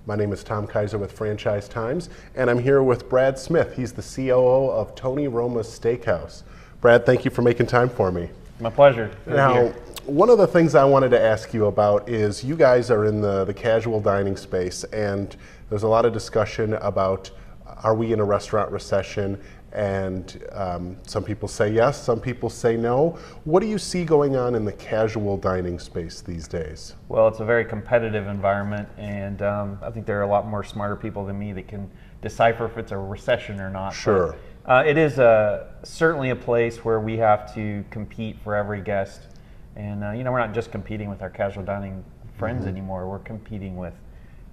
My name is Tom Kaiser with Franchise Times, and I'm here with Brad Smith. He's the COO of Tony Roma's Steakhouse. Brad, thank you for making time for me. My pleasure. Now, one of the things I wanted to ask you about is you guys are in the casual dining space, and there's a lot of discussion about, are we in a restaurant recession? And some people say yes, some people say no. What do you see going on in the casual dining space these days? Well, it's a very competitive environment, and I think there are a lot more smarter people than me that can decipher if it's a recession or not. Sure. But, it is certainly a place where we have to compete for every guest. And we're not just competing with our casual dining friends anymore. We're competing with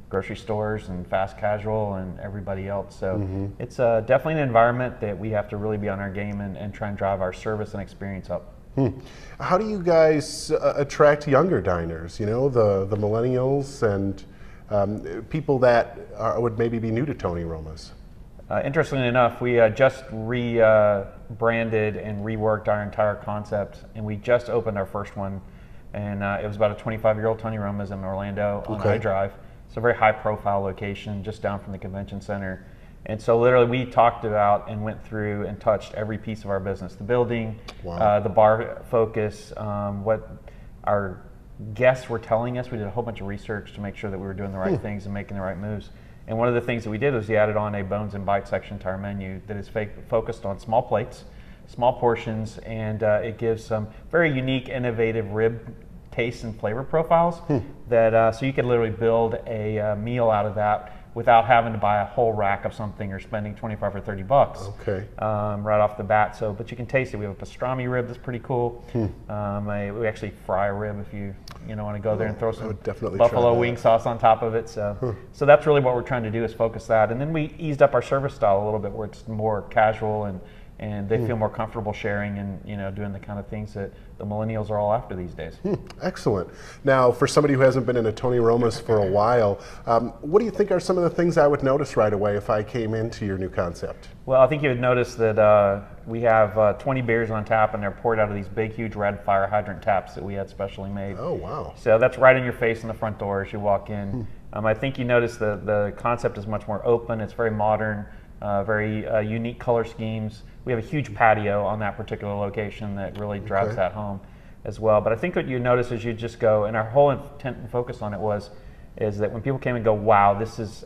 grocery stores and fast casual and everybody else. So it's definitely an environment that we have to really be on our game and try and drive our service and experience up. How do you guys attract younger diners, the millennials and people that would maybe be new to Tony Roma's? Interestingly enough, we just rebranded and reworked our entire concept, and we just opened our first one, and it was about a 25-year-old Tony Roma's in Orlando on I Drive. It's a very high-profile location, just down from the convention center. And so literally we talked about and went through and touched every piece of our business, the building, the bar focus, what our guests were telling us. We did a whole bunch of research to make sure that we were doing the right things and making the right moves. And one of the things that we did was we added on a bones and bites section to our menu that is focused on small plates, small portions, and it gives some very unique, innovative rib taste and flavor profiles that so you could literally build a meal out of that without having to buy a whole rack of something or spending 25 or 30 bucks right off the bat. So, but you can taste it. We have a pastrami rib that's pretty cool. We actually fry a rib if you want to go there and throw some buffalo wing sauce on top of it. So, so that's really what we're trying to do is focus that. And then we eased up our service style a little bit where it's more casual and they feel more comfortable sharing and doing the kind of things that the millennials are all after these days. Excellent. Now, for somebody who hasn't been in a Tony Roma's for a while, what do you think are some of the things I would notice right away if I came into your new concept? Well, I think you would notice that we have 20 beers on tap, and they're poured out of these big, huge red fire hydrant taps that we had specially made. Oh, wow. So that's right in your face in the front door as you walk in. I think you notice the concept is much more open. It's very modern, very unique color schemes. We have a huge patio on that particular location that really drives that home as well. But I think what you notice as you just go, and our whole intent and focus on it is that when people came and go, wow,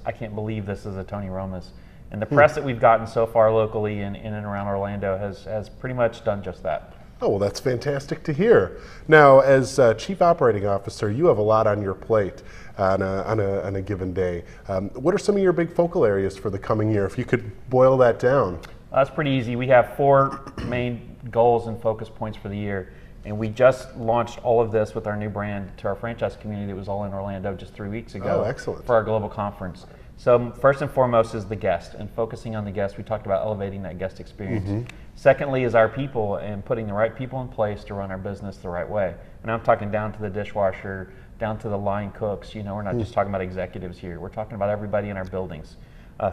I can't believe this is a Tony Roma's. And the press that we've gotten so far locally in and around Orlando has pretty much done just that. Oh, well, that's fantastic to hear. Now, as Chief Operating Officer, you have a lot on your plate on a given day. What are some of your big focal areas for the coming year, if you could boil that down? That's pretty easy. We have 4 main goals and focus points for the year. And we just launched all of this with our new brand to our franchise community that was all in Orlando just 3 weeks ago. Oh, excellent. For our global conference. So first and foremost is the guest and focusing on the guest. We talked about elevating that guest experience. Secondly is our people and putting the right people in place to run our business the right way. And I'm talking down to the dishwasher, down to the line cooks. We're not just talking about executives here. We're talking about everybody in our buildings.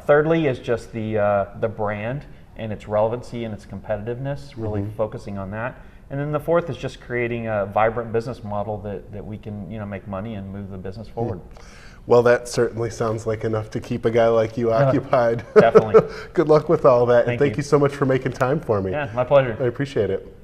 Thirdly is just the brand and its relevancy and its competitiveness, really focusing on that. And then the fourth is just creating a vibrant business model that we can make money and move the business forward. Well, that certainly sounds like enough to keep a guy like you occupied. Definitely. Good luck with all that. Thank you so much for making time for me. Yeah, my pleasure. I appreciate it.